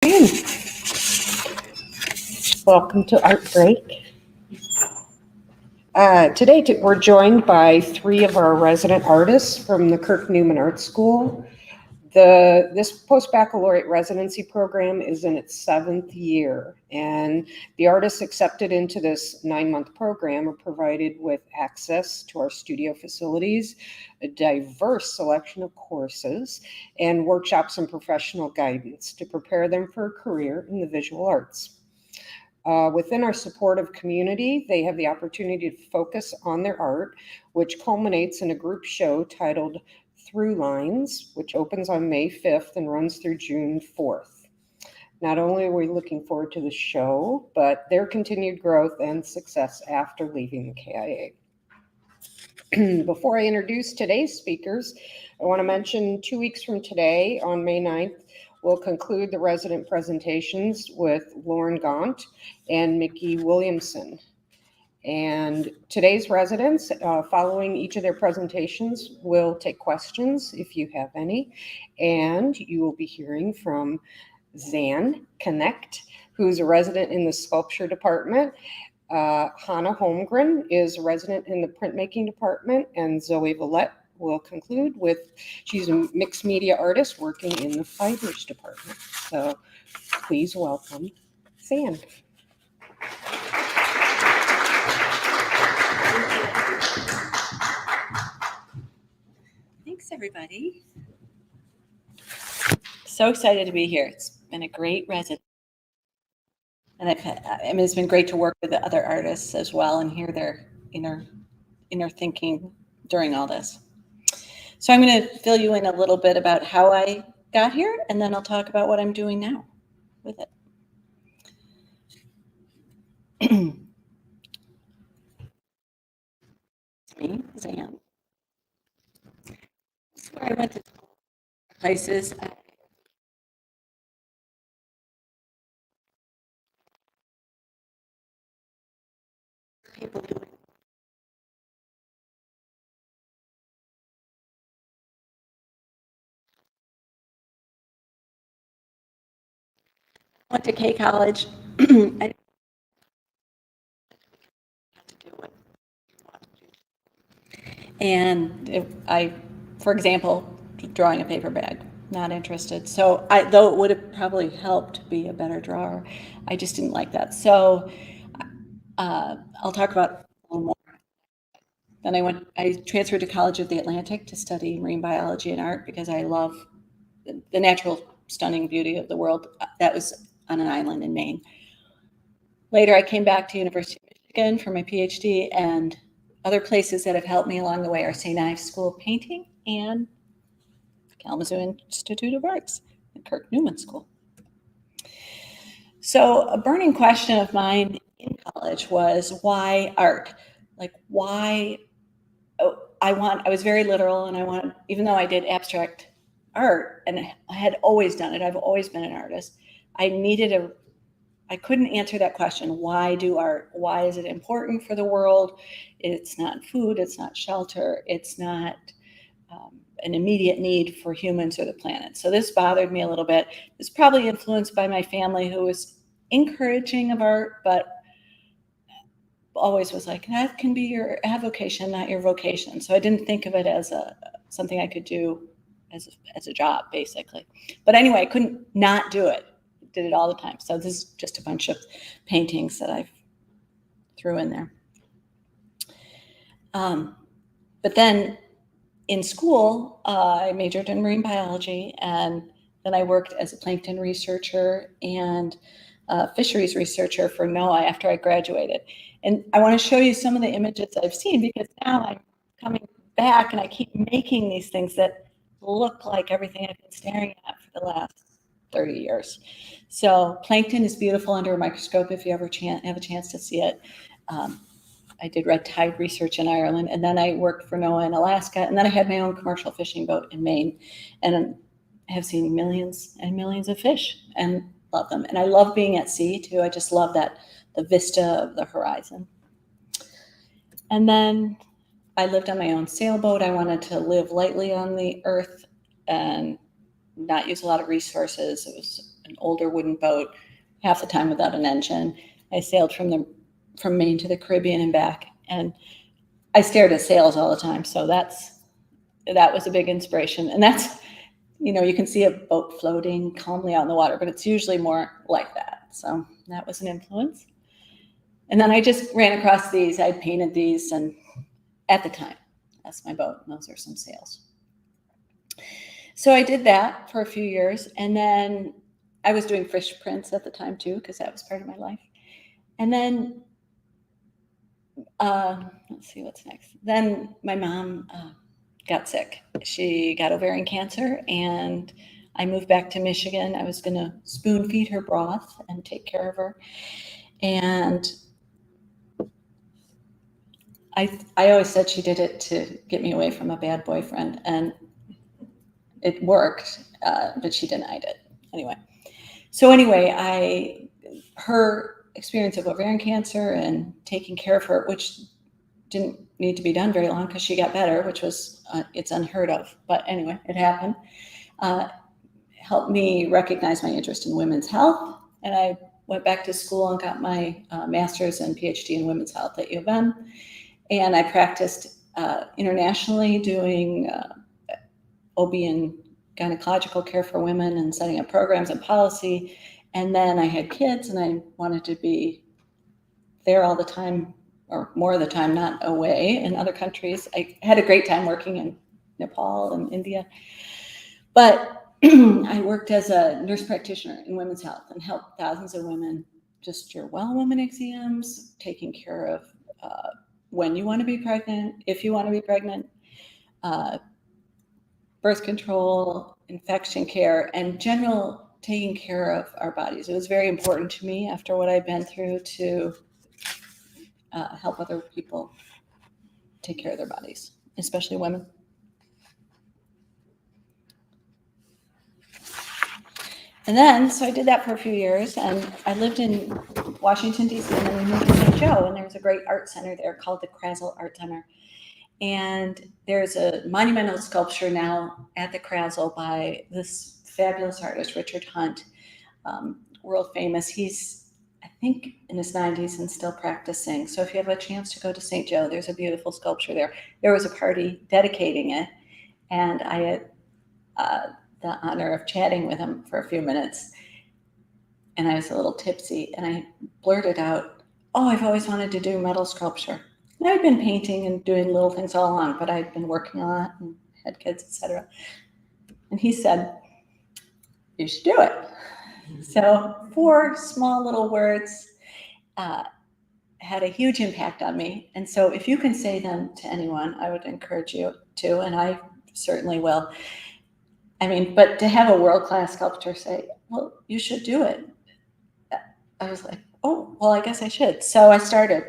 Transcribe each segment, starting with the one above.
Welcome to ARTbreak. Today we're joined by three of our resident artists from the Kirk Newman Art School. This Post-Baccalaureate residency program is in its 7th year, and the artists accepted into this 9-month program are provided with access to our studio facilities, a diverse selection of courses, and workshops and professional guidance to prepare them for a career in the visual arts. Within our supportive community, they have the opportunity to focus on their art, which culminates in a group show titled Through Lines, which opens on May 5th and runs through June 4th. Not only are we looking forward to the show, but their continued growth and success after leaving the KIA. Before I introduce today's speakers, I want to mention 2 weeks from today, on May 9th, we'll conclude the resident presentations with Lauren Gaunt and Mickey Williamson. And today's residents, following each of their presentations, will take questions if you have any. And you will be hearing from Zan Knecht, who's a resident in the sculpture department. Hana Holmgren is a resident in the printmaking department, and Zoë Valette will conclude with, she's a mixed media artist working in the fibers department. So please welcome Zan. Thanks, everybody. So excited to be here. It's been a great residence. And it's been great to work with the other artists as well and hear their inner thinking during all this. So I'm going to fill you in a little bit about how I got here, and then I'll talk about what I'm doing now with it. Me, Zan. This is where I went to places. People doing. Went to K College. I didn't have to do it. And for example, drawing a paper bag, not interested. So though it would have probably helped be a better drawer, I just didn't like that. So I'll talk about a little more. Then I transferred to College of the Atlantic to study marine biology and art because I love the natural stunning beauty of the world. That was on an island in Maine. Later, I came back to University of Michigan for my PhD, and other places that have helped me along the way are St. Ives School of Painting and Kalamazoo Institute of Arts, the Kirk Newman School. So a burning question of mine in college was, why art? Like, why? I was very literal, and even though I did abstract art and I had always done it, I've always been an artist, I couldn't answer that question. Why do art? Why is it important for the world? It's not food, it's not shelter, it's not an immediate need for humans or the planet. So this bothered me a little bit. It's probably influenced by my family, who was encouraging of art, but always was like, that can be your avocation, not your vocation. So I didn't think of it as something I could do as a job, basically. But anyway, I couldn't not do it. Did it all the time. So this is just a bunch of paintings that I threw in there. But then in school, I majored in marine biology, and then I worked as a plankton researcher and fisheries researcher for NOAA after I graduated. And I want to show you some of the images I've seen, because now I'm coming back and I keep making these things that look like everything I've been staring at for the last 30 years. So plankton is beautiful under a microscope if you ever have a chance to see it. I did red tide research in Ireland, and then I worked for NOAA in Alaska, and then I had my own commercial fishing boat in Maine, and I have seen millions and millions of fish and love them. And I love being at sea too. I just love the vista of the horizon. And then I lived on my own sailboat. I wanted to live lightly on the earth and not use a lot of resources. It was an older wooden boat, half the time without an engine. I sailed from Maine to the Caribbean and back, and I stared at sails all the time. So that was a big inspiration. And that's, you can see a boat floating calmly out in the water, but it's usually more like that. So that was an influence. And then I just ran across these. I painted these, and at the time, that's my boat, and those are some sails. So I did that for a few years, and then I was doing fish prints at the time too, because that was part of my life. And then, let's see what's next. Then my mom got sick. She got ovarian cancer, and I moved back to Michigan. I was going to spoon feed her broth and take care of her. And I always said she did it to get me away from a bad boyfriend, and it worked, but she denied it. Anyway, her experience of ovarian cancer and taking care of her, which didn't need to be done very long because she got better, which was, it's unheard of. But anyway, it happened. Helped me recognize my interest in women's health. And I went back to school and got my master's and PhD in women's health at U of M. And I practiced internationally doing OB and gynecological care for women and setting up programs and policy. And then I had kids, and I wanted to be there all the time, or more of the time, not away in other countries. I had a great time working in Nepal and India. But I worked as a nurse practitioner in women's health and helped thousands of women, just your well woman exams, taking care of when you want to be pregnant, if you want to be pregnant, birth control, infection care, and general taking care of our bodies. It was very important to me after what I'd been through to help other people take care of their bodies, especially women. And then, so I did that for a few years, and I lived in Washington, D.C., and then we moved to St. Joe, and there was a great art center there called the Krasl Art Center. And there's a monumental sculpture now at the Krasl by this fabulous artist, Richard Hunt, world famous. He's, I think, in his 90s and still practicing. So if you have a chance to go to St. Joe, there's a beautiful sculpture there. There was a party dedicating it, and I had the honor of chatting with him for a few minutes. And I was a little tipsy, and I blurted out, "Oh, I've always wanted to do metal sculpture." And I'd been painting and doing little things all along, but I'd been working on it and had kids, etc. And he said, "You should do it." So 4 small little words had a huge impact on me. And so if you can say them to anyone, I would encourage you to, and I certainly will. I mean, but to have a world-class sculptor say, "Well, you should do it," I was like, "Oh, well, I guess I should." So I started.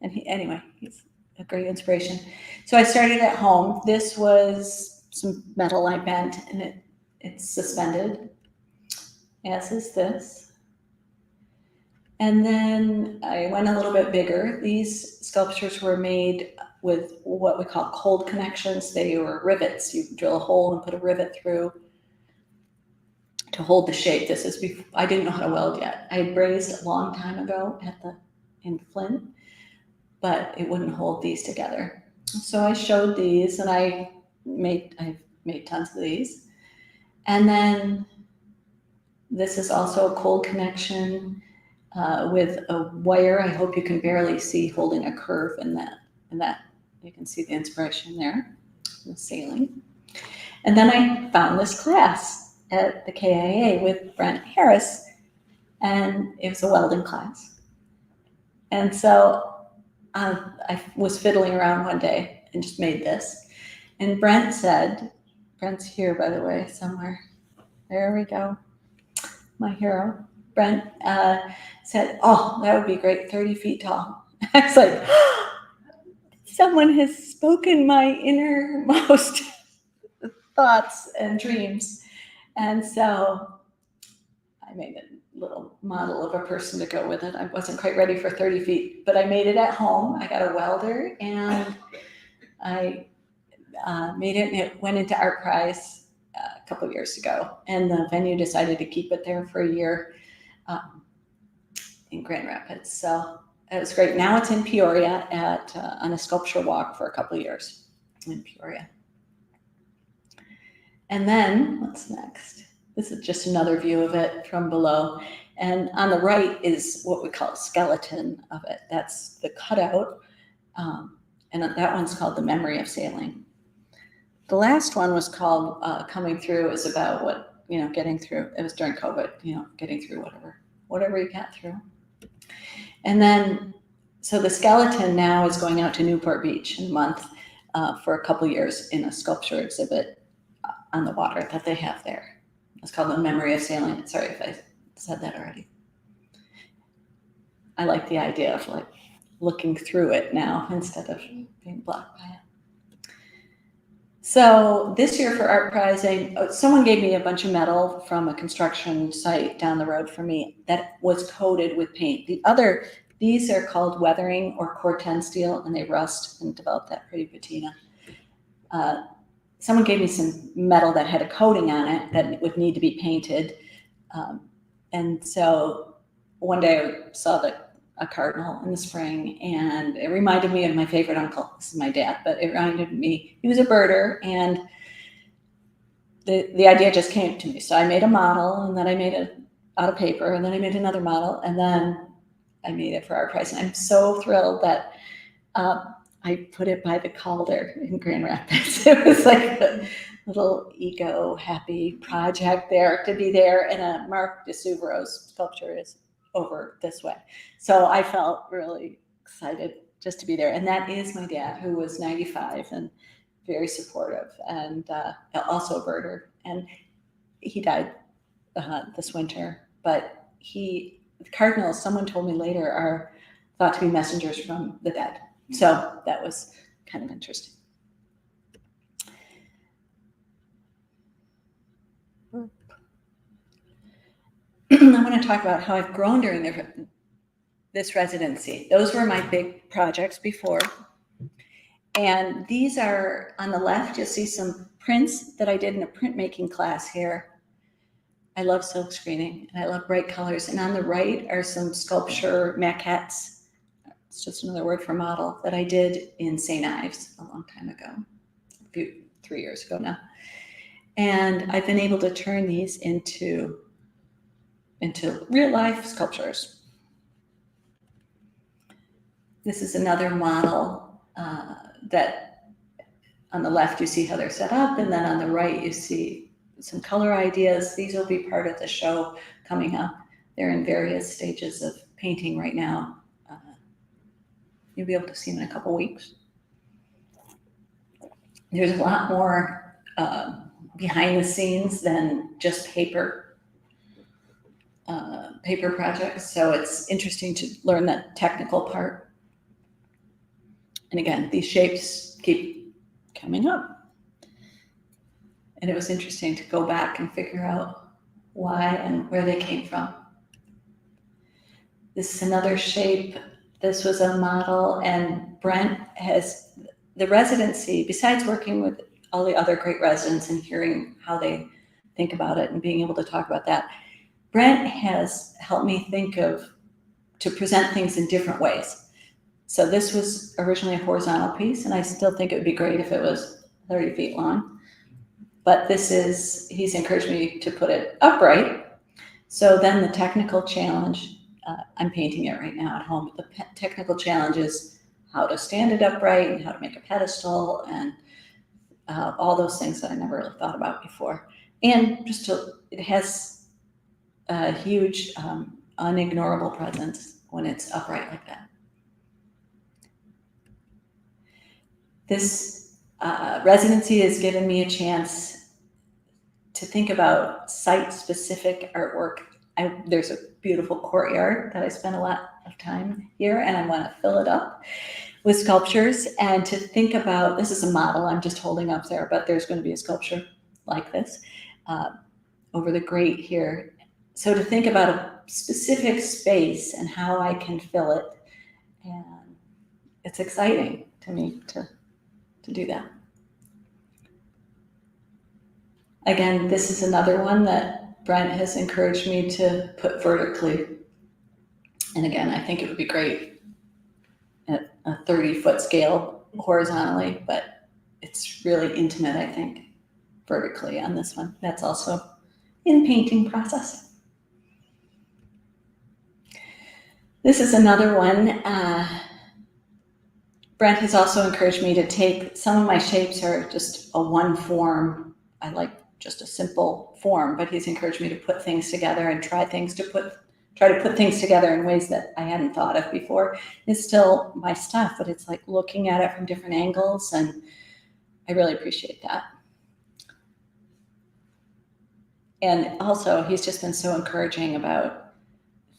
And he's a great inspiration. So I started at home. This was some metal I bent, and it's suspended, as is this. And then I went a little bit bigger. These sculptures were made with what we call cold connections. They were rivets. You drill a hole and put a rivet through to hold the shape. This is before, I didn't know how to weld yet. I had brazed a long time ago in Flint, but it wouldn't hold these together. So I showed these, and I've made tons of these. And then this is also a cold connection with a wire. I hope you can barely see holding a curve in that. You can see the inspiration there, the ceiling. And then I found this class at the KIA with Brent Harris, and it was a welding class. And so I was fiddling around one day and just made this. And Brent said, Brent's here, by the way, somewhere. There we go. My hero. Brent said, "Oh, that would be great, 30 feet tall." I was like, someone has spoken my innermost thoughts and dreams. And so I made a little model of a person to go with it. I wasn't quite ready for 30 feet, but I made it at home. I got a welder, and I made it, and it went into ARTprize a couple of years ago, and the venue decided to keep it there for a year in Grand Rapids. So it was great. Now it's in Peoria on a sculpture walk for a couple of years in Peoria. And then what's next? This is just another view of it from below. And on the right is what we call a skeleton of it. That's the cutout. And that one's called The Memory of Sailing. The last one was called Coming Through. It was about what, getting through. It was during COVID, getting through whatever you got through. And then, so the skeleton now is going out to Newport Beach in a month for a couple years in a sculpture exhibit on the water that they have there. It's called The Memory of Sailing. Sorry if I said that already. I like the idea of like looking through it now instead of being blocked by it. So this year for art prizing, someone gave me a bunch of metal from a construction site down the road from me that was coated with paint. These are called weathering or Corten steel, and they rust and develop that pretty patina. Someone gave me some metal that had a coating on it that would need to be painted. And so one day I saw a cardinal in the spring, and it reminded me of my favorite uncle. This is my dad, but it reminded me, he was a birder, and the idea just came to me. So I made a model, and then I made it out of paper, and then I made another model, and then I made it for art prize. And I'm so thrilled that I put it by the Calder in Grand Rapids. It was like a little happy project there to be there, and Mark DeSuvero's sculpture is over this way. So I felt really excited just to be there. And that is my dad, who was 95 and very supportive, and also a birder. And he died this winter, but the cardinals, someone told me later, are thought to be messengers from the dead. So that was kind of interesting. I want to talk about how I've grown during this residency. Those were my big projects before. And these are, on the left, you'll see some prints that I did in a printmaking class here. I love silk screening, and I love bright colors. And on the right are some sculpture maquettes. It's just another word for model that I did in St. Ives a long time ago, 3 years ago now. And I've been able to turn these into real life sculptures. This is another model that on the left you see how they're set up, and then on the right you see some color ideas. These will be part of the show coming up. They're in various stages of painting right now. You'll be able to see them in a couple weeks. There's a lot more behind the scenes than just paper projects. So it's interesting to learn that technical part. And again, these shapes keep coming up. And it was interesting to go back and figure out why and where they came from. This is another shape. This was a model, and Brent has the residency, besides working with all the other great residents and hearing how they think about it and being able to talk about that, Brent has helped me to present things in different ways. So this was originally a horizontal piece, and I still think it would be great if it was 30 feet long. But he's encouraged me to put it upright. So then the technical challenge, I'm painting it right now at home. The technical challenge is how to stand it upright and how to make a pedestal and all those things that I never really thought about before. And it has a huge, unignorable presence when it's upright like that. This residency has given me a chance to think about site-specific artwork. There's a beautiful courtyard that I spent a lot of time here, and I want to fill it up with sculptures, and to think about, this is a model I'm just holding up there, but there's going to be a sculpture like this over the grate here. So to think about a specific space and how I can fill it, and it's exciting to me to do that. Again, this is another one that Brent has encouraged me to put vertically. And again, I think it would be great at a 30-foot scale horizontally, but it's really intimate, I think, vertically on this one. That's also in painting process. This is another one. Brent has also encouraged me to take, some of my shapes are just a one form. I like just a simple form, but he's encouraged me to put things together and try to put things together in ways that I hadn't thought of before. It's still my stuff, but it's like looking at it from different angles, and I really appreciate that. And also, he's just been so encouraging about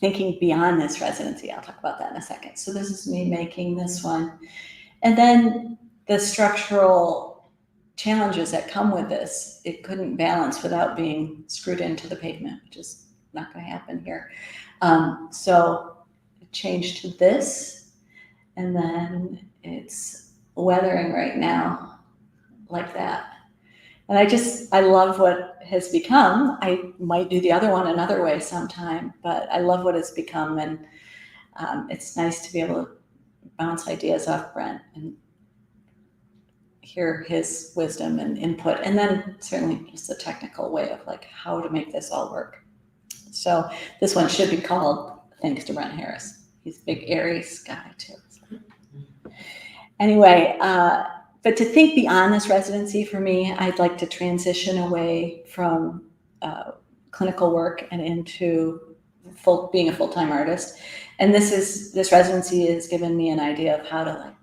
thinking beyond this residency. I'll talk about that in a second. So this is me making this one. And then the structural challenges that come with this, it couldn't balance without being screwed into the pavement, which is not going to happen here. So it changed to this, and then it's weathering right now like that. And I love what has become. I might do the other one another way sometime, but I love what it's become. And it's nice to be able to bounce ideas off Brent and hear his wisdom and input. And then certainly just the technical way of like how to make this all work. So this one should be called Thanks to Brent Harris. He's a big Aries guy too. So. Anyway, but to think beyond this residency for me, I'd like to transition away from clinical work and into being a full-time artist. And this residency has given me an idea of how to like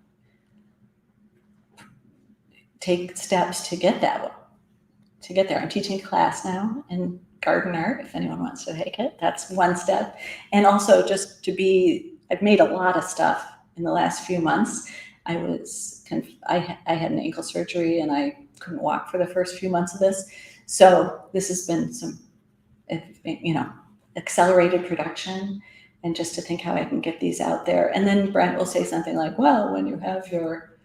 take steps to get there. I'm teaching class now in garden art, if anyone wants to take it. That's one step. And also just I've made a lot of stuff in the last few months. I had an ankle surgery and I couldn't walk for the first few months of this. So this has been some, accelerated production, and just to think how I can get these out there. And then Brent will say something like, well, when you have your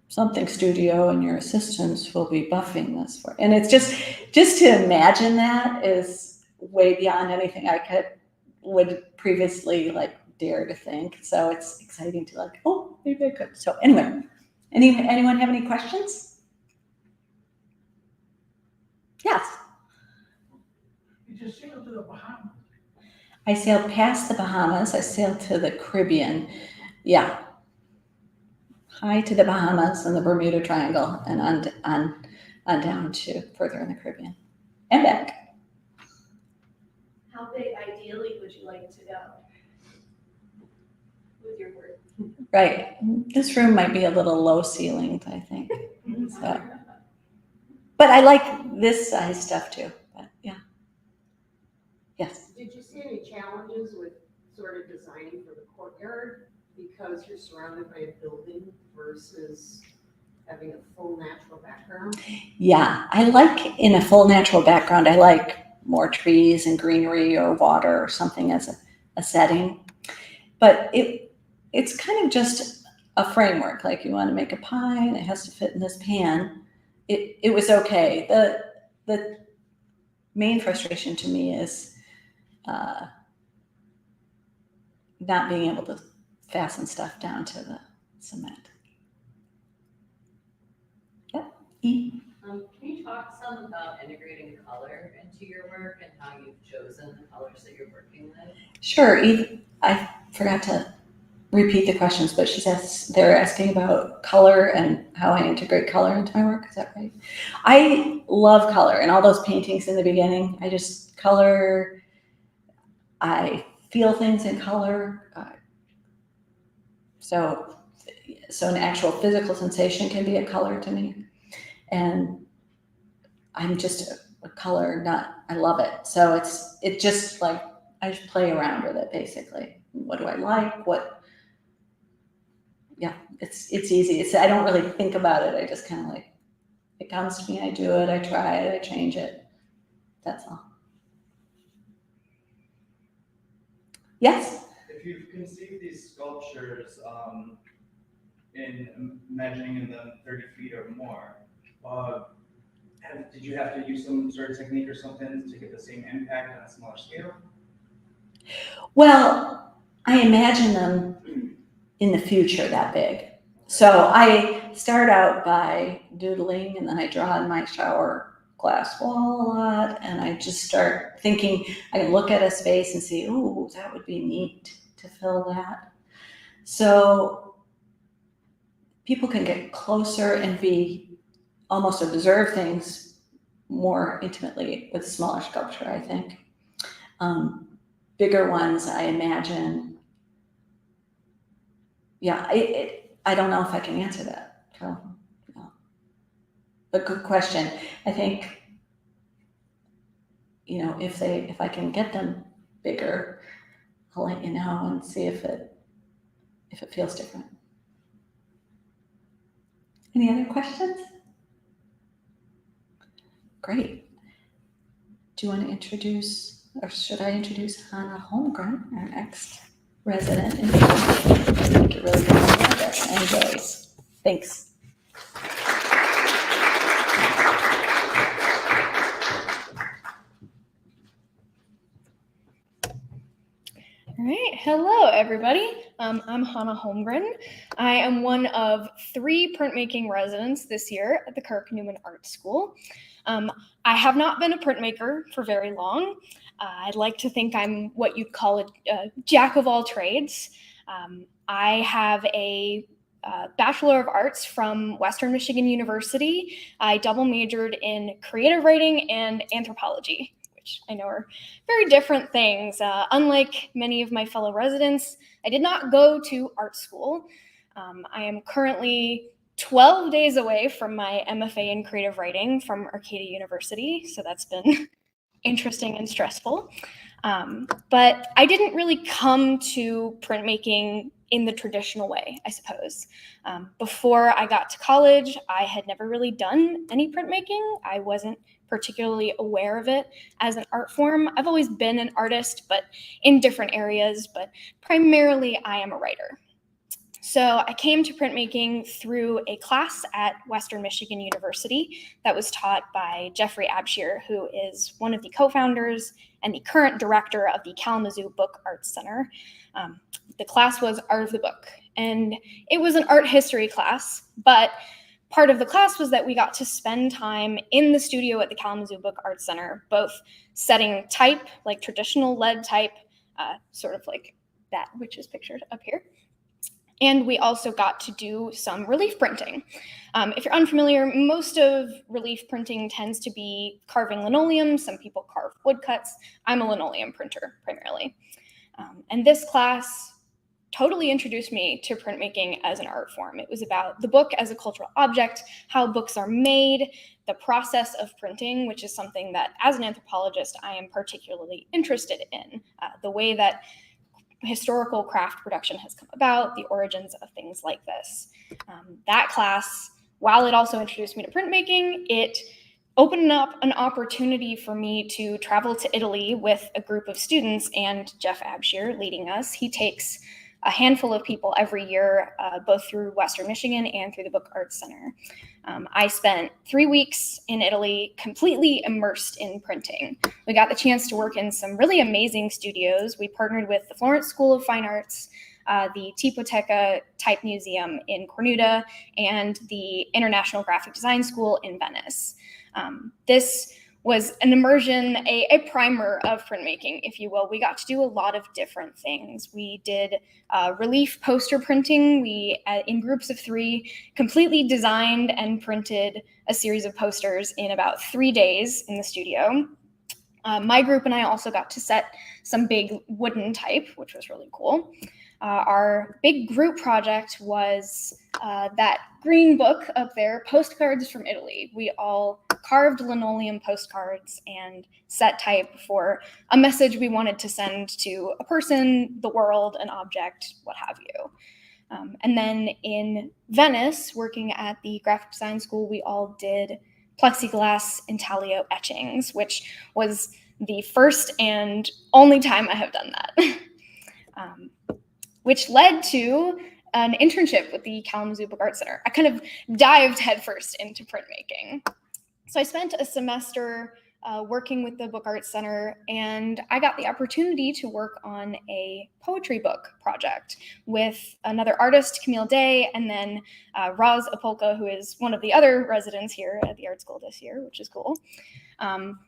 something studio and your assistants will be buffing this for, and it's just to imagine that is way beyond anything I would previously like dare to think. So it's exciting to like, oh, maybe I could. So anyway, anyone have any questions? Yes. You just sailed to the Bahamas. I sailed past the Bahamas. I sailed to the Caribbean. Yeah. High to the Bahamas and the Bermuda Triangle, and on down to further in the Caribbean and back. How big ideally would you like to go with your work? Right. This room might be a little low ceilinged, I think. So, but I like this size stuff too. But yeah. Yes. Did you see any challenges with sort of designing for the courtyard because you're surrounded by a building versus having a full natural background? Yeah, I like in a full natural background, I like more trees and greenery or water or something as a setting. But it's kind of just a framework. Like you want to make a pie and it has to fit in this pan. It was okay. The main frustration to me is not being able to fasten stuff down to the cement. Yep. E. Can you talk some about integrating color into your work and how you've chosen the colors that you're working with? Sure. Eve, I forgot to repeat the questions, but they're asking about color and how I integrate color into my work. Is that right? I love color, and all those paintings in the beginning, I just color. I feel things in color. So an actual physical sensation can be a color to me. And I'm just a color nut. I love it. So it's just like, I just play around with it basically. What do I like? It's easy. I don't really think about it. I just kind of like, it comes to me, I do it, I try it, I change it. That's all. Yes? If you've conceived these sculptures in imagining them 30 feet or more, did you have to use some sort of technique or something to get the same impact on a smaller scale? Well, I imagine them in the future that big. So I start out by doodling, and then I draw on my shower glass wall a lot, and I just start thinking, I can look at a space and see, ooh, that would be neat to fill that. So people can get closer and be almost observe things more intimately with smaller sculpture, I think. Bigger ones, I imagine. Yeah, I don't know if I can answer that, Carol. No. But good question. I think, if I can get them bigger, I'll let you know and see if it feels different. Any other questions? Great. Do you want to introduce, or should I introduce Hana Holmgren, our next resident in I think it really goes together and Zoe's. Thanks. All right, hello everybody. I'm Hana Holmgren. I am one of 3 printmaking residents this year at the Kirk Newman Art School. I have not been a printmaker for very long. I'd like to think I'm what you'd call a jack of all trades. I have a Bachelor of Arts from Western Michigan University. I double majored in creative writing and anthropology, which I know are very different things. Unlike many of my fellow residents, I did not go to art school. I am currently 12 days away from my MFA in creative writing from Arcadia University, so that's been interesting and stressful. But I didn't really come to printmaking in the traditional way, I suppose. Before I got to college, I had never really done any printmaking. I wasn't particularly aware of it as an art form. I've always been an artist, but in different areas, but primarily I am a writer. So I came to printmaking through a class at Western Michigan University that was taught by Jeffrey Abshir, who is one of the co-founders and the current director of the Kalamazoo Book Arts Center. The class was Art of the Book, and it was an art history class, but part of the class was that we got to spend time in the studio at the Kalamazoo Book Arts Center, both setting type, like traditional lead type, sort of like that, which is pictured up here. And we also got to do some relief printing. If you're unfamiliar, most of relief printing tends to be carving linoleum. Some people carve woodcuts. I'm a linoleum printer primarily. And this class totally introduced me to printmaking as an art form. It was about the book as a cultural object, how books are made, the process of printing, which is something that as an anthropologist, I am particularly interested in, the way that historical craft production has come about, the origins of things like this. That class, while it also introduced me to printmaking, it opened up an opportunity for me to travel to Italy with a group of students and Jeff Abshir leading us. He takes a handful of people every year, both through Western Michigan and through the Book Arts Center. I spent 3 weeks in Italy completely immersed in printing. We got the chance to work in some really amazing studios. We partnered with the Florence School of Fine Arts, the Tipoteca Type Museum in Cornuda, and the International Graphic Design School in Venice. This was an immersion, a primer of printmaking, if you will. We got to do a lot of different things. We did relief poster printing. We, in groups of 3, completely designed and printed a series of posters in about 3 days in the studio. My group and I also got to set some big wooden type, which was really cool. Our big group project was that green book up there, Postcards from Italy. We all carved linoleum postcards and set type for a message we wanted to send to a person, the world, an object, what have you. And then in Venice, working at the graphic design school, we all did plexiglass intaglio etchings, which was the first and only time I have done that. Which led to an internship with the Kalamazoo Book Arts Center. I kind of dived headfirst into printmaking. So I spent a semester working with the Book Arts Center, and I got the opportunity to work on a poetry book project with another artist, Camille Day, and then Roz Apolka, who is one of the other residents here at the art school this year, which is cool.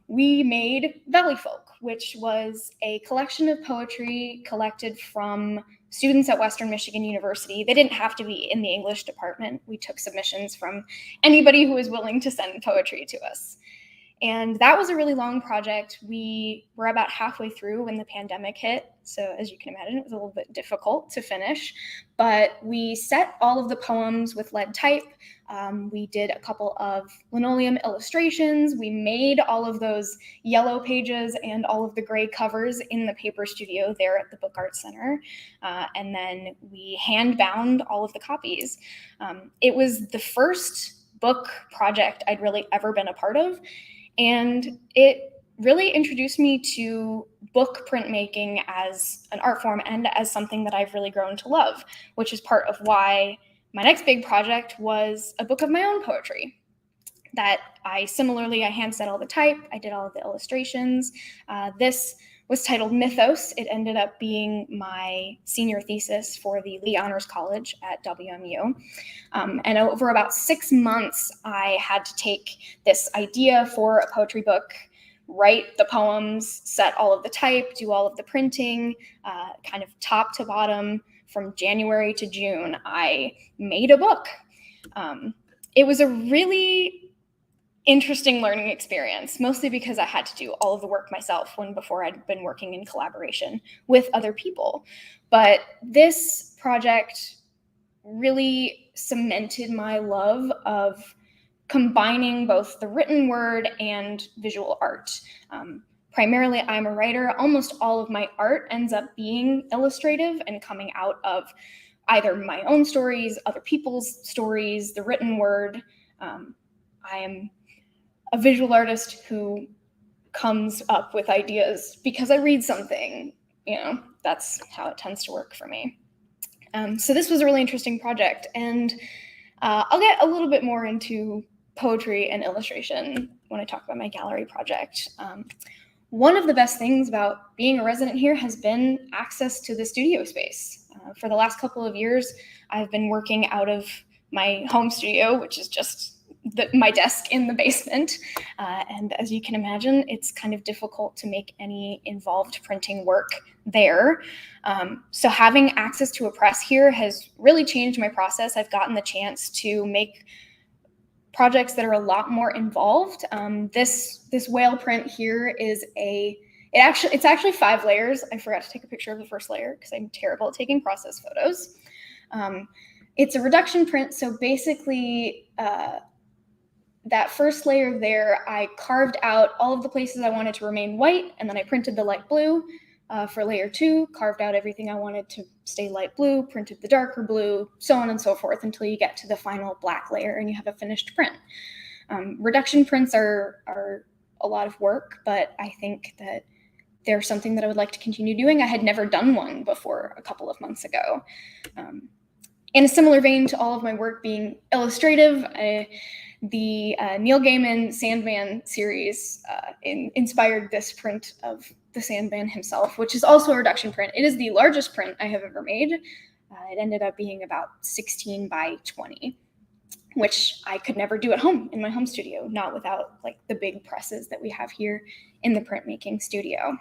We made Valley Folk, which was a collection of poetry collected from students at Western Michigan University. They didn't have to be in the English department. We took submissions from anybody who was willing to send poetry to us. And that was a really long project. We were about halfway through when the pandemic hit. So as you can imagine, it was a little bit difficult to finish, but we set all of the poems with lead type. We did a couple of linoleum illustrations. We made all of those yellow pages and all of the gray covers in the paper studio there at the Book Arts Center. And then we hand bound all of the copies. It was the first book project I'd really ever been a part of. And it really introduced me to book printmaking as an art form and as something that I've really grown to love, which is part of why my next big project was a book of my own poetry that I hand set all the type. I did all of the illustrations. This was titled Mythos. It ended up being my senior thesis for the Lee Honors College at WMU. And over about 6 months, I had to take this idea for a poetry book, write the poems, set all of the type, do all of the printing, kind of top to bottom. From January to June, I made a book. It was a really interesting learning experience, mostly because I had to do all of the work myself when before I'd been working in collaboration with other people. But this project really cemented my love of combining both the written word and visual art. Primarily, I'm a writer. Almost all of my art ends up being illustrative and coming out of either my own stories, other people's stories, the written word. I am a visual artist who comes up with ideas because I read something. That's how it tends to work for me. So this was a really interesting project, and I'll get a little bit more into poetry and illustration when I talk about my gallery project. One of the best things about being a resident here has been access to the studio space. For the last couple of years, I've been working out of my home studio, which is just my desk in the basement. And as you can imagine, it's kind of difficult to make any involved printing work there. So having access to a press here has really changed my process. I've gotten the chance to make projects that are a lot more involved. This whale print here is it's actually 5 layers. I forgot to take a picture of the first layer because I'm terrible at taking process photos. It's a reduction print, so basically that first layer there, I carved out all of the places I wanted to remain white, and then I printed the light blue. For layer 2, carved out everything I wanted to stay light blue, printed the darker blue, so on and so forth until you get to the final black layer and you have a finished print. Reduction prints are a lot of work, but I think that they're something that I would like to continue doing. I had never done one before a couple of months ago. In a similar vein to all of my work being illustrative, the Neil Gaiman Sandman series inspired this print of the Sandman himself, which is also a reduction print. It is the largest print I have ever made. It ended up being about 16 by 20, which I could never do at home in my home studio, not without like the big presses that we have here in the printmaking studio.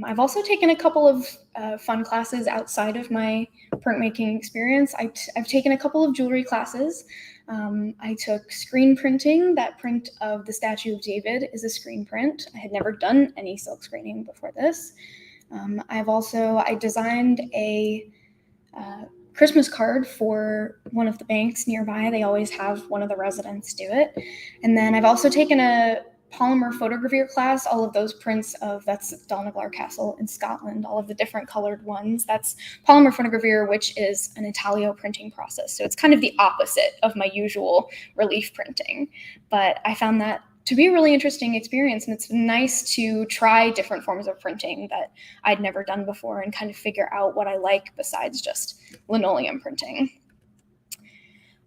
I've also taken a couple of fun classes outside of my printmaking experience. I've taken a couple of jewelry classes. I took screen printing. That print of the Statue of David is a screen print. I had never done any silk screening before this. I designed a Christmas card for one of the banks nearby. They always have one of the residents do it. And then I've also taken a polymer photogravure class, all of those prints that's Donegal Castle in Scotland, all of the different colored ones. That's polymer photogravure, which is an intaglio printing process. So it's kind of the opposite of my usual relief printing. But I found that to be a really interesting experience, and it's nice to try different forms of printing that I'd never done before and kind of figure out what I like besides just linoleum printing.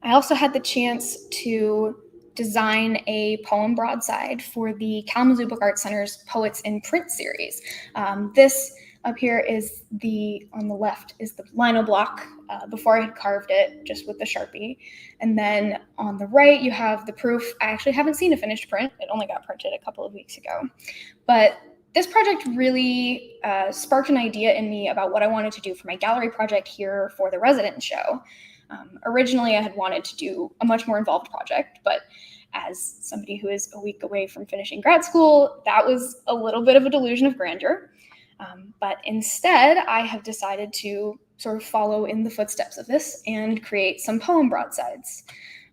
I also had the chance to design a poem broadside for the Kalamazoo Book Art Center's Poets in Print series. This up here is on the left is the lino block before I had carved it just with the Sharpie. And then on the right, you have the proof. I actually haven't seen a finished print. It only got printed a couple of weeks ago. But this project really sparked an idea in me about what I wanted to do for my gallery project here for the resident show. Originally, I had wanted to do a much more involved project, but as somebody who is a week away from finishing grad school, that was a little bit of a delusion of grandeur. But instead, I have decided to sort of follow in the footsteps of this and create some poem broadsides.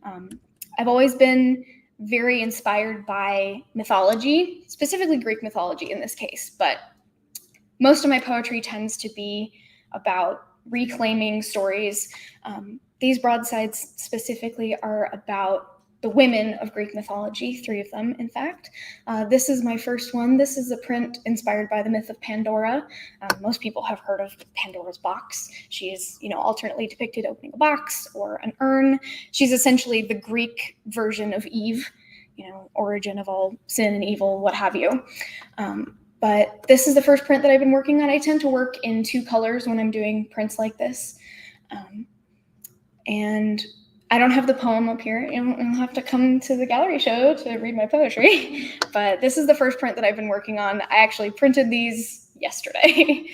I've always been very inspired by mythology, specifically Greek mythology in this case, but most of my poetry tends to be about reclaiming stories. These broadsides specifically are about the women of Greek mythology, 3 of them, in fact. This is my first one. This is a print inspired by the myth of Pandora. Most people have heard of Pandora's box. She is, alternately depicted opening a box or an urn. She's essentially the Greek version of Eve, origin of all sin and evil, what have you. But this is the first print that I've been working on. I tend to work in 2 colors when I'm doing prints like this. And I don't have the poem up here. You'll have to come to the gallery show to read my poetry. But this is the first print that I've been working on. I actually printed these yesterday.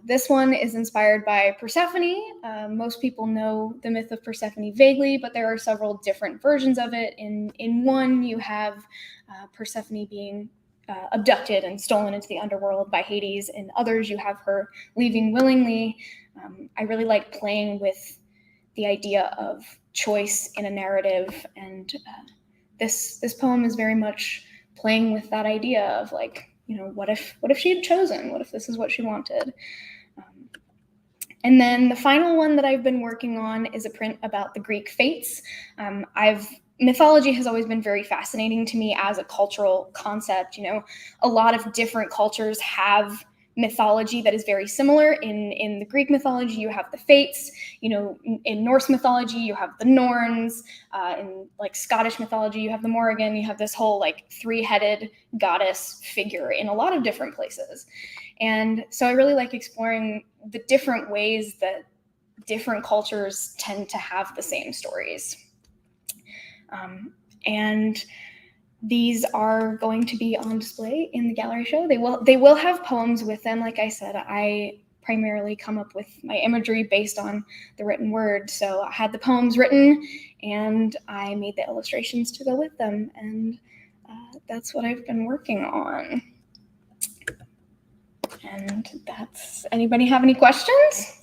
This one is inspired by Persephone. Most people know the myth of Persephone vaguely, but there are several different versions of it. In one, you have Persephone being abducted and stolen into the underworld by Hades. In others, you have her leaving willingly. I really like playing with the idea of choice in a narrative, and this poem is very much playing with that idea of what if she had chosen? What if this is what she wanted? And then the final one that I've been working on is a print about the Greek fates. Mythology has always been very fascinating to me as a cultural concept. A lot of different cultures have mythology that is very similar. In the Greek mythology, you have the fates. In Norse mythology, you have the Norns. In Scottish mythology, you have the Morrigan. You have this whole 3-headed goddess figure in a lot of different places. And so I really like exploring the different ways that different cultures tend to have the same stories. And these are going to be on display in the gallery show. They will have poems with them. Like I said, I primarily come up with my imagery based on the written word. So I had the poems written and I made the illustrations to go with them. And that's what I've been working on. And anybody have any questions?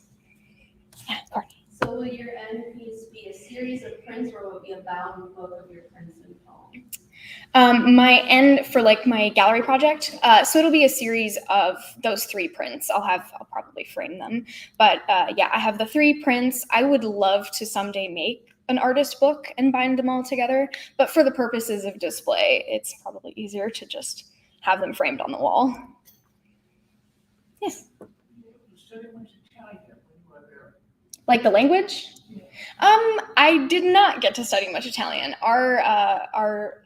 Yeah, Courtney. So will your end piece be a series of prints, or will it be a bound book of your prints and poems? My end for my gallery project, so it'll be a series of those 3 prints. I'll probably frame them, but yeah, I have the 3 prints. I would love to someday make an artist book and bind them all together, but for the purposes of display, it's probably easier to just have them framed on the wall. Yes. You studied much Italian when you were there. Like the language? I did not get to study much Italian. Our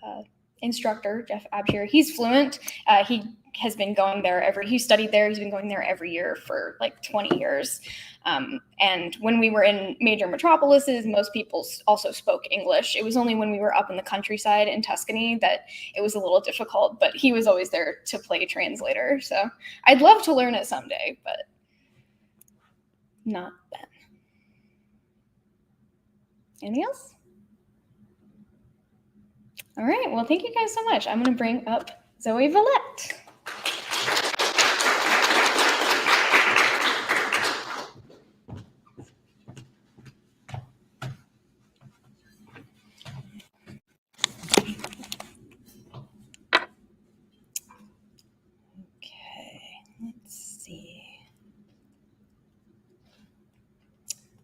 instructor, Jeff Abshir, he's fluent. He has been going there he studied there. He's been going there every year for 20 years. And when we were in major metropolises, most people also spoke English. It was only when we were up in the countryside in Tuscany that it was a little difficult, but he was always there to play translator. So I'd love to learn it someday, but not then. Anything else? All right, well, thank you guys so much. I'm gonna bring up Zoë Valette.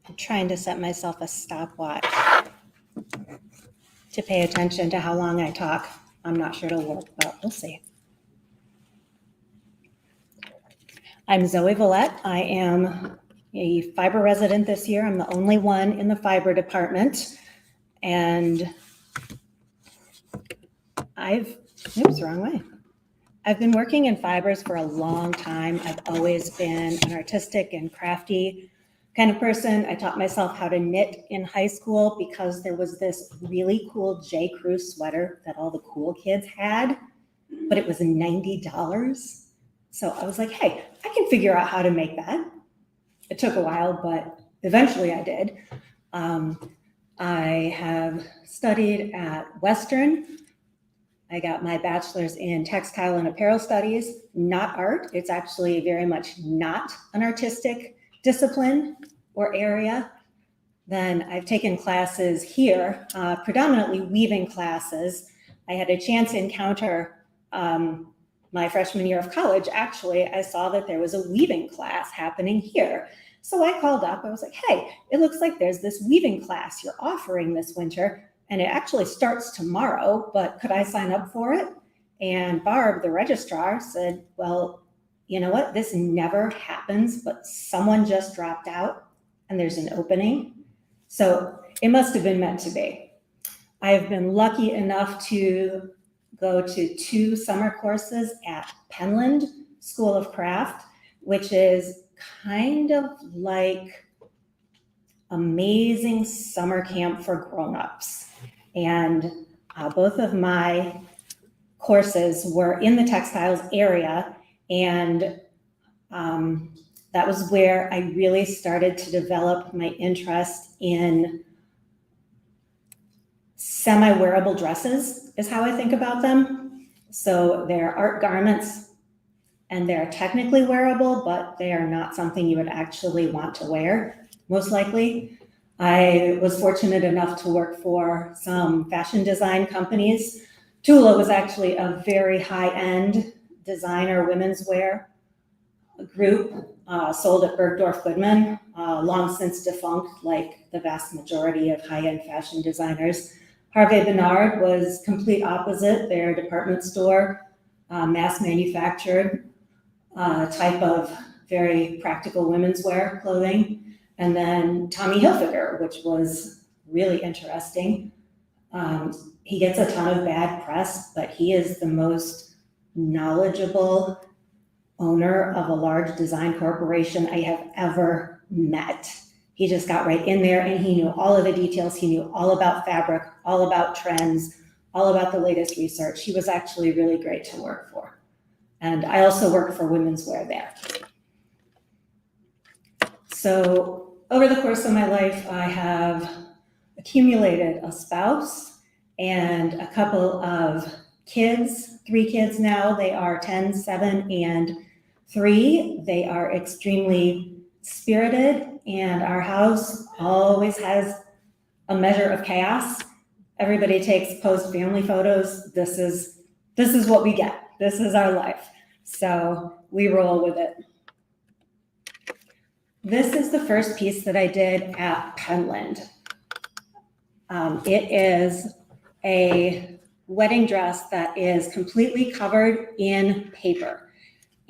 I'm trying to set myself a stopwatch to pay attention to how long I talk. I'm not sure it'll work, but we'll see. I'm Zoë Valette. I am a fiber resident this year. I'm the only one in the fiber department. And Oops, wrong way. I've been working in fibers for a long time. I've always been an artistic and crafty kind of person. I taught myself how to knit in high school because there was this really cool J. Crew sweater that all the cool kids had, but it was $90. So I was like, hey, I can figure out how to make that. It took a while, but eventually I did. I have studied at Western. I got my bachelor's in textile and apparel studies, not art. It's actually very much not an artistic discipline or area. Then I've taken classes here, predominantly weaving classes. I had a chance to encounter my freshman year of college. Actually, I saw that there was a weaving class happening here. So I called up, I was like, hey, it looks like there's this weaving class you're offering this winter, and it actually starts tomorrow, but could I sign up for it? And Barb, the registrar, said, well, you know what, this never happens, but someone just dropped out and there's an opening. So it must have been meant to be. I've been lucky enough to go to 2 summer courses at Penland School of Craft, which is kind of like amazing summer camp for grown-ups. And both of my courses were in the textiles area, and that was where I really started to develop my interest in semi-wearable dresses, is how I think about them. So they're art garments, and they're technically wearable, but they are not something you would actually want to wear, most likely. I was fortunate enough to work for some fashion design companies. Tula was actually a very high-end designer women's wear group, sold at Bergdorf Goodman, long since defunct, like the vast majority of high-end fashion designers. Harvey Bernard was complete opposite. Their department store, mass manufactured type of very practical women's wear clothing. And then Tommy Hilfiger, which was really interesting. He gets a ton of bad press, but he is the most knowledgeable owner of a large design corporation I have ever met. He just got right in there and he knew all of the details. He knew all about fabric, all about trends, all about the latest research. He was actually really great to work for. And I also worked for women's wear there. So over the course of my life, I have accumulated a spouse and a couple of kids, 3 kids now. They are 10, 7, and 3. They are extremely spirited, and our house always has a measure of chaos. Everybody takes post-family photos. This is what we get. This is our life. So we roll with it. This is the first piece that I did at Penland. It is a wedding dress that is completely covered in paper.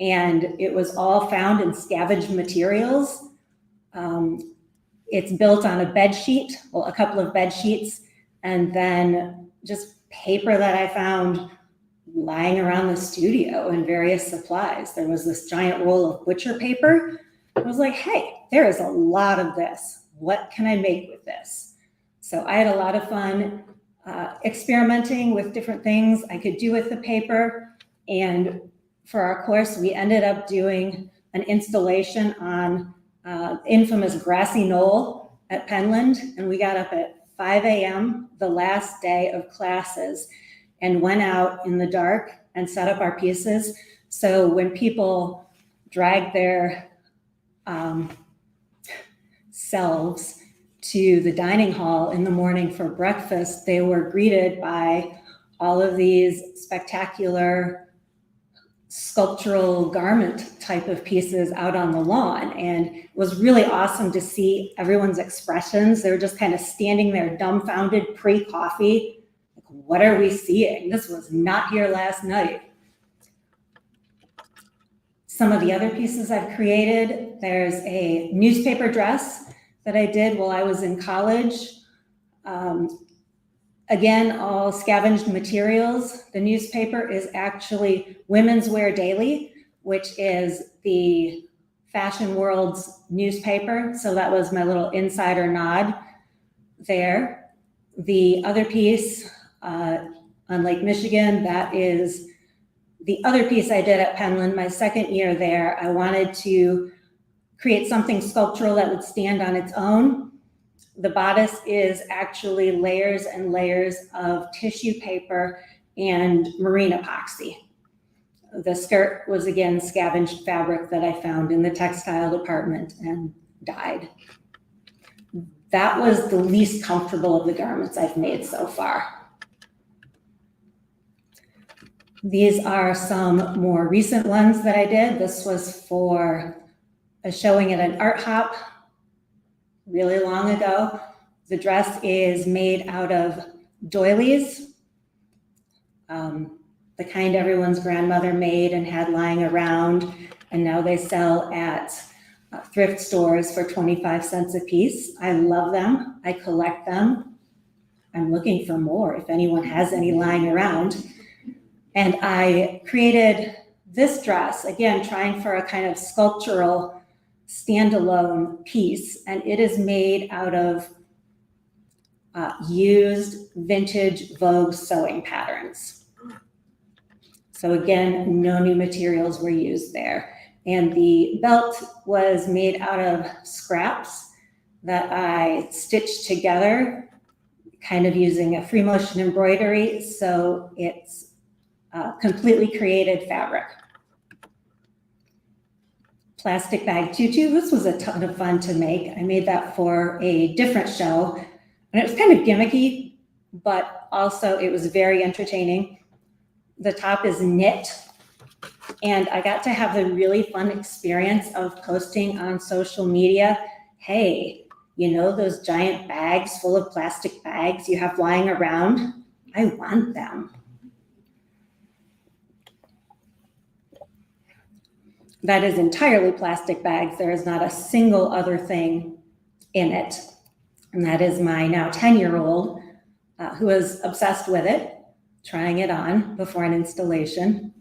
And it was all found in scavenged materials. It's built on a bed sheet, well, a couple of bed sheets, and then just paper that I found lying around the studio and various supplies. There was this giant roll of butcher paper. I was like, hey, there is a lot of this. What can I make with this? So I had a lot of fun experimenting with different things I could do with the paper. And for our course, we ended up doing an installation on infamous grassy knoll at Penland. And we got up at 5 a.m. the last day of classes and went out in the dark and set up our pieces. So when people dragged their selves to the dining hall in the morning for breakfast, they were greeted by all of these spectacular sculptural garment type of pieces out on the lawn. And it was really awesome to see everyone's expressions. They were just kind of standing there dumbfounded pre-coffee. Like, what are we seeing? This was not here last night. Some of the other pieces I've created, there's a newspaper dress that I did while I was in college. Again, all scavenged materials. The newspaper is actually Women's Wear Daily, which is the fashion world's newspaper. So that was my little insider nod there. The other piece on Lake Michigan, that is the other piece I did at Penland, my second year there. I wanted to create something sculptural that would stand on its own. The bodice is actually layers and layers of tissue paper and marine epoxy. The skirt was, again, scavenged fabric that I found in the textile department and dyed. That was the least comfortable of the garments I've made so far. These are some more recent ones that I did. This was for a showing at an art hop really long ago. The dress is made out of doilies, the kind everyone's grandmother made and had lying around, and now they sell at thrift stores for 25 cents a piece. I love them. I collect them. I'm looking for more if anyone has any lying around. And I created this dress, again, trying for a kind of sculptural standalone piece, and it is made out of used vintage Vogue sewing patterns. So again, no new materials were used there. And the belt was made out of scraps that I stitched together, kind of using a free motion embroidery, so it's completely created fabric. Plastic bag tutu, this was a ton of fun to make. I made that for a different show, and it was kind of gimmicky, but also it was very entertaining. The top is knit, and I got to have the really fun experience of posting on social media, hey, you know those giant bags full of plastic bags you have lying around? I want them. That is entirely plastic bags. There is not a single other thing in it. And that is my now 10-year-old who is obsessed with it, trying it on before an installation.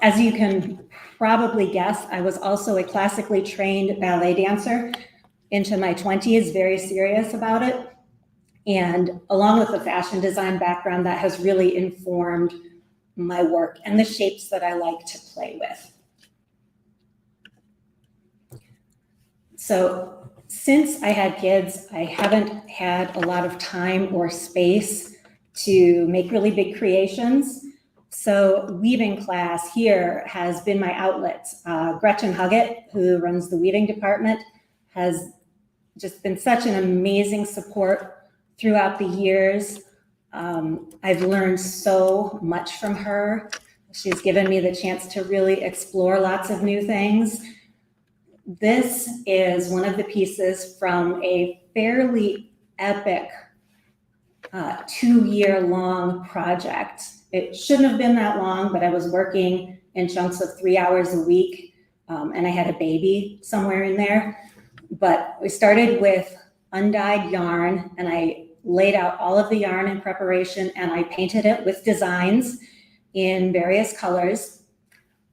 As you can probably guess, I was also a classically trained ballet dancer into my 20s, very serious about it. And along with the fashion design background, that has really informed my work and the shapes that I like to play with. So since I had kids, I haven't had a lot of time or space to make really big creations. So weaving class here has been my outlet. Gretchen Huggett, who runs the weaving department, has just been such an amazing support throughout the years. I've learned so much from her. She's given me the chance to really explore lots of new things. This is one of the pieces from a fairly epic 2-year-long project. It shouldn't have been that long, but I was working in chunks of 3 hours a week, and I had a baby somewhere in there. But we started with undyed yarn, and I laid out all of the yarn in preparation, and I painted it with designs in various colors.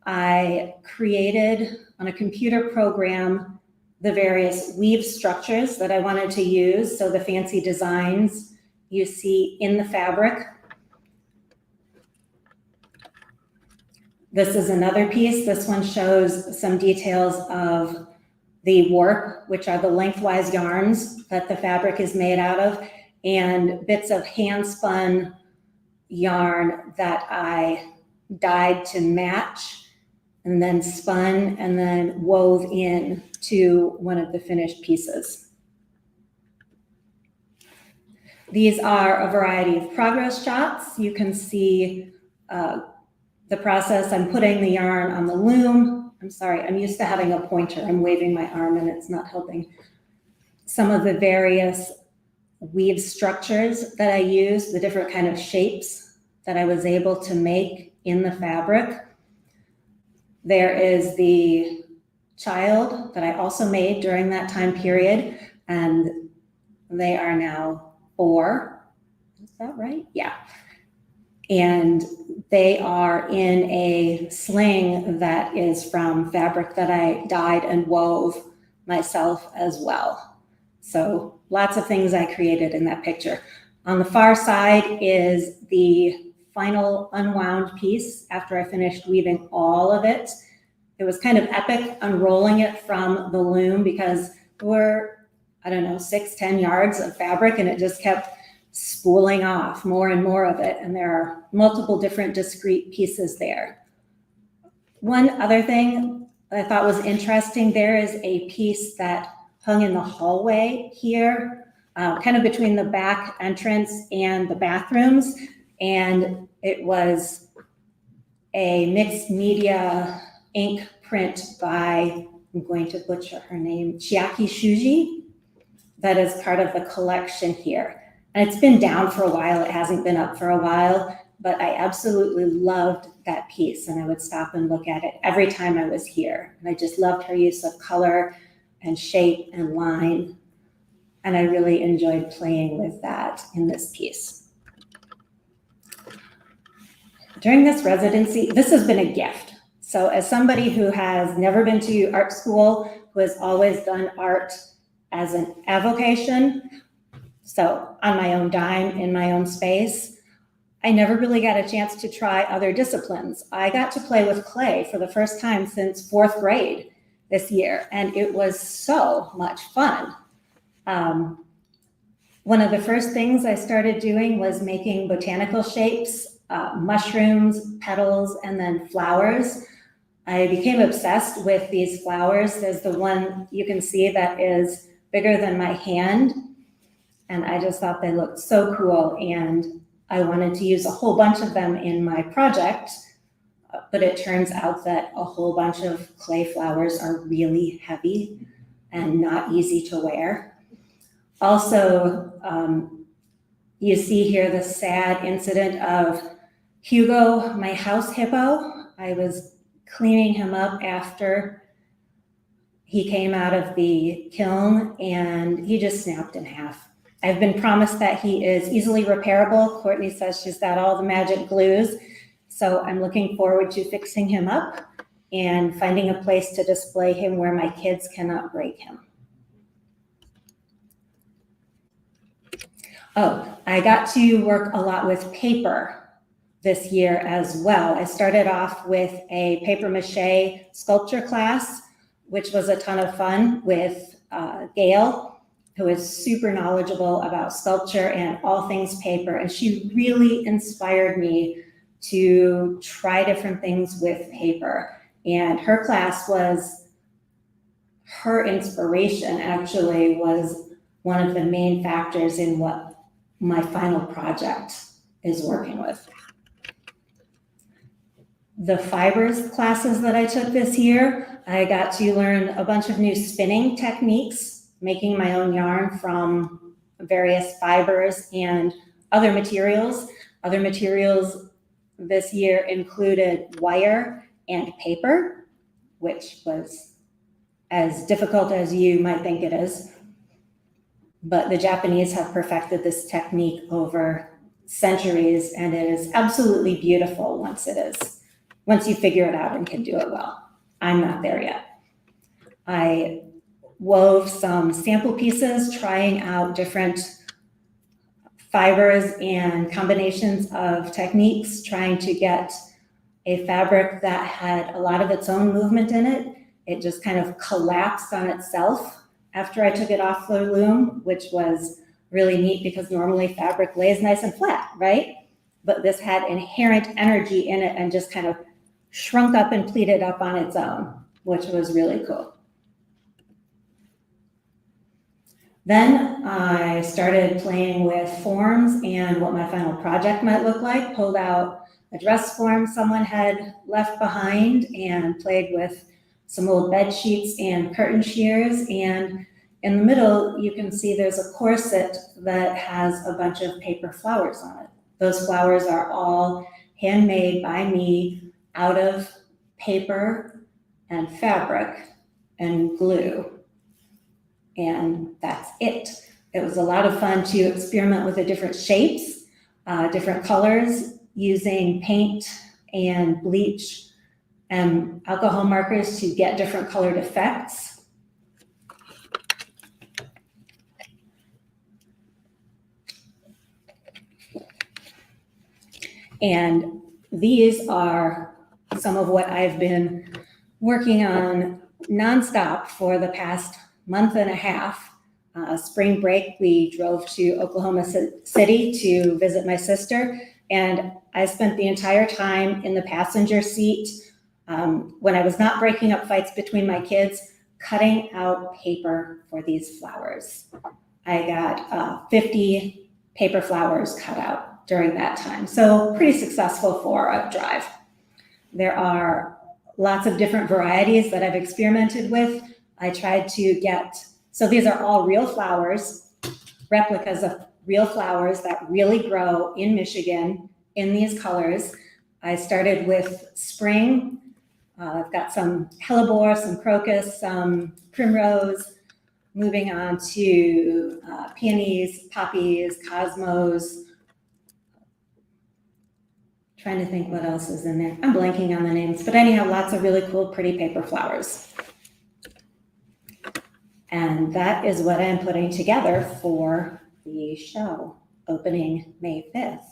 I created on a computer program the various weave structures that I wanted to use, so the fancy designs you see in the fabric. This is another piece. This one shows some details of the warp, which are the lengthwise yarns that the fabric is made out of, and bits of hand-spun yarn that I dyed to match, and then spun, and then wove in to one of the finished pieces. These are a variety of progress shots. You can see the process. I'm putting the yarn on the loom. I'm sorry, I'm used to having a pointer. I'm waving my arm and it's not helping. Some of the various weave structures that I use, the different kind of shapes that I was able to make in the fabric. There is the child that I also made during that time period, and They are now 4. Is that right? Yeah. And they are in a sling that is from fabric that I dyed and wove myself as well. So lots of things I created in that picture. On the far side is the final unwound piece after I finished weaving all of it. It was kind of epic unrolling it from the loom because we're, I don't know, 6-10 yards of fabric, and it just kept spooling off more and more of it. And there are multiple different discrete pieces there. One other thing I thought was interesting, there is a piece that hung in the hallway here, kind of between the back entrance and the bathrooms. And it was a mixed media ink print by, I'm going to butcher her name, Chiaki Shuji, that is part of the collection here. And it's been down for a while, it hasn't been up for a while, but I absolutely loved that piece, and I would stop and look at it every time I was here. And I just loved her use of color and shape and line, and I really enjoyed playing with that in this piece. During this residency, this has been a gift. So as somebody who has never been to art school, who has always done art as an avocation, so on my own dime, in my own space, I never really got a chance to try other disciplines. I got to play with clay for the first time since 4th grade this year, and it was so much fun. One of the first things I started doing was making botanical shapes, mushrooms, petals, and then flowers. I became obsessed with these flowers. There's the one you can see that is bigger than my hand, and I just thought they looked so cool, and I wanted to use a whole bunch of them in my project, but it turns out that a whole bunch of clay flowers are really heavy and not easy to wear. Also, you see here the sad incident of Hugo, my house hippo. I was cleaning him up after he came out of the kiln, and he just snapped in half. I've been promised that he is easily repairable. Courtney says she's got all the magic glues. So I'm looking forward to fixing him up and finding a place to display him where my kids cannot break him. Oh, I got to work a lot with paper this year as well. I started off with a paper mache sculpture class, which was a ton of fun with Gail, who is super knowledgeable about sculpture and all things paper. And she really inspired me to try different things with paper. And her class was, her inspiration actually was one of the main factors in what my final project is working with. The fibers classes that I took this year, I got to learn a bunch of new spinning techniques, making my own yarn from various fibers and other materials. Other materials this year included wire and paper, which was as difficult as you might think it is. But the Japanese have perfected this technique over centuries, and it is absolutely beautiful once you figure it out and can do it well. I'm not there yet. I wove some sample pieces, trying out different fibers and combinations of techniques, trying to get a fabric that had a lot of its own movement in it. It just kind of collapsed on itself after I took it off the loom, which was really neat because normally fabric lays nice and flat, right? But this had inherent energy in it and just kind of shrunk up and pleated up on its own, which was really cool. Then I started playing with forms and what my final project might look like, pulled out a dress form someone had left behind and played with some old bed sheets and curtain shears. And in the middle, you can see there's a corset that has a bunch of paper flowers on it. Those flowers are all handmade by me out of paper and fabric and glue. And that's it. It was a lot of fun to experiment with the different shapes, different colors, using paint and bleach and alcohol markers to get different colored effects. And these are some of what I've been working on nonstop for the past month and a half. Spring break, we drove to Oklahoma City to visit my sister, and I spent the entire time in the passenger seat when I was not breaking up fights between my kids, cutting out paper for these flowers. I got 50 paper flowers cut out during that time, so pretty successful for a drive. There are lots of different varieties that I've experimented with. I tried to get, so these are all real flowers, replicas of real flowers that really grow in Michigan in these colors. I started with spring. I've got some hellebore, some crocus, some primrose, moving on to peonies, poppies, cosmos. Trying to think what else is in there. I'm blanking on the names, but anyhow, lots of really cool, pretty paper flowers. And that is what I'm putting together for the show opening May 5th.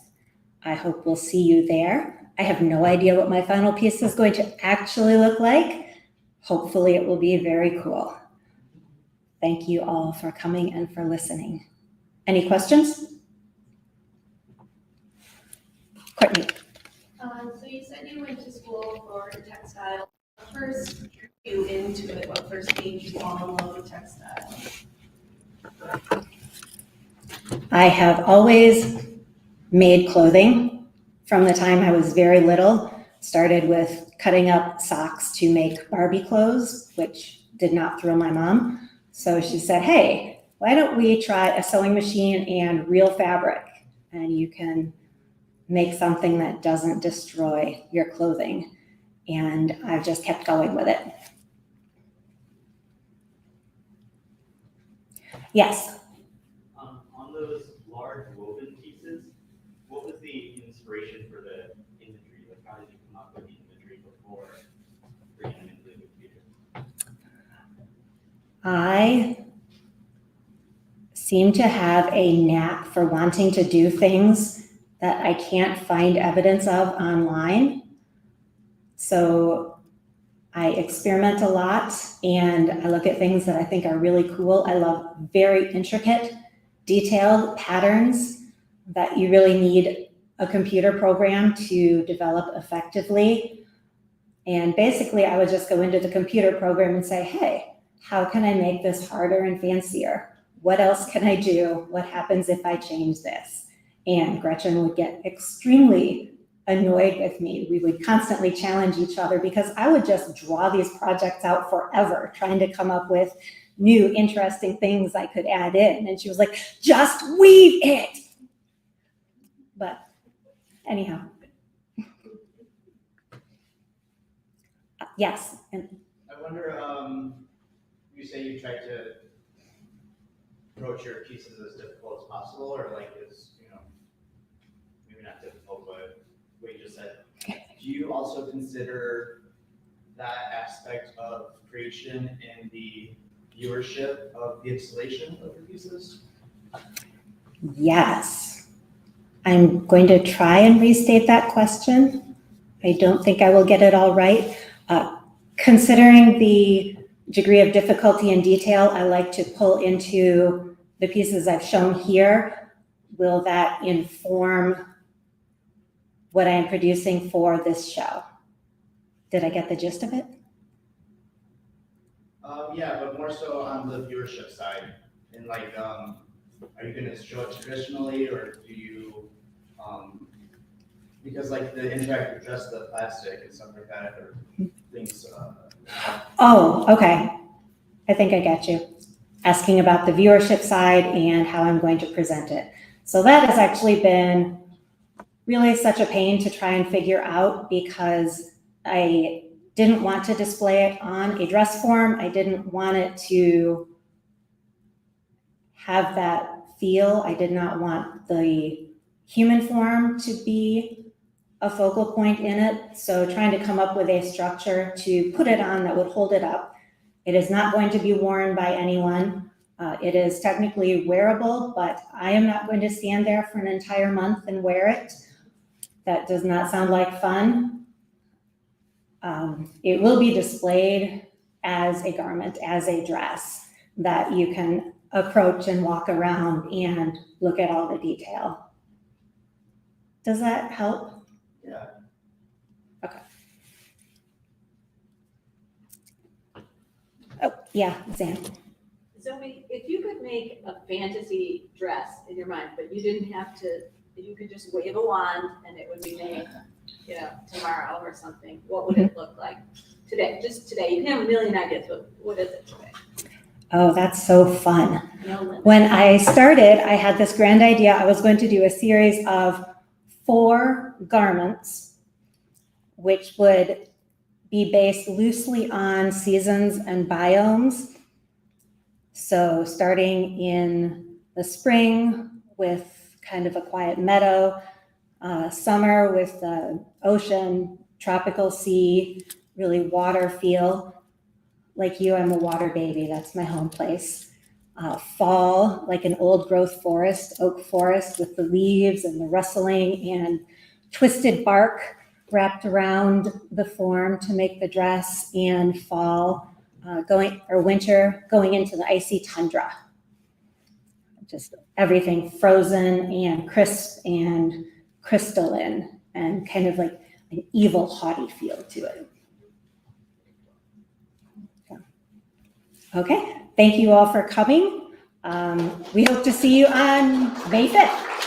I hope we'll see you there. I have no idea what my final piece is going to actually look like. Hopefully it will be very cool. Thank you all for coming and for listening. Any questions? Courtney. So you said you went to school for textile. What first drew you into it? What first made you fall in love with textiles? I have always made clothing from the time I was very little. Started with cutting up socks to make Barbie clothes, which did not thrill my mom. So she said, hey, why don't we try a sewing machine and real fabric? And you can make something that doesn't destroy your clothing. And I've just kept going with it. Yes. On those large woven pieces, what was the inspiration for the imagery? Like, how did you come up with the imagery before bringing them into the computer? I seem to have a knack for wanting to do things that I can't find evidence of online. So I experiment a lot and I look at things that I think are really cool. I love very intricate, detailed patterns that you really need a computer program to develop effectively. And basically I would just go into the computer program and say, hey, how can I make this harder and fancier? What else can I do? What happens if I change this? And Gretchen would get extremely annoyed with me. We would constantly challenge each other because I would just draw these projects out forever, trying to come up with new, interesting things I could add in. And she was like, just weave it. But anyhow. Yes. And I wonder, you say you tried to approach your pieces as difficult as possible, or like as, maybe not difficult, but what you just said. Do you also consider that aspect of creation in the viewership of the installation of your pieces? Yes. I'm going to try and restate that question. I don't think I will get it all right. Considering the degree of difficulty and detail I like to pull into the pieces I've shown here, will that inform what I am producing for this show? Did I get the gist of it? Yeah, but more so on the viewership side. And like, are you going to show it traditionally, or do you, because like the interactive dress, the plastic and stuff like that, or things. Oh, okay. I think I got you. Asking about the viewership side and how I'm going to present it. So that has actually been really such a pain to try and figure out, because I didn't want to display it on a dress form. I didn't want it to have that feel. I did not want the human form to be a focal point in it. So trying to come up with a structure to put it on that would hold it up. It is not going to be worn by anyone. It is technically wearable, but I am not going to stand there for an entire month and wear it. That does not sound like fun. It will be displayed as a garment, as a dress that you can approach and walk around and look at all the detail. Does that help? Yeah. Okay. Oh, yeah, Zan. Zoe, if you could make a fantasy dress in your mind, but you didn't have to, you could just wave a wand and it would be made, you know, tomorrow or something, what would it look like today? Just today. You can have a million ideas, but what is it today? Oh, that's so fun. No limit. When I started, I had this grand idea. I was going to do a series of 4 garments, which would be based loosely on seasons and biomes. So starting in the spring with kind of a quiet meadow, summer with the ocean, tropical sea, really water feel. Like you, I'm a water baby. That's my home place. Fall, like an old growth forest, oak forest with the leaves and the rustling and twisted bark wrapped around the form to make the dress. And fall, winter, going into the icy tundra. Just everything frozen and crisp and crystalline and kind of like an evil, haughty feel to it. Okay, thank you all for coming. We hope to see you on May 5th.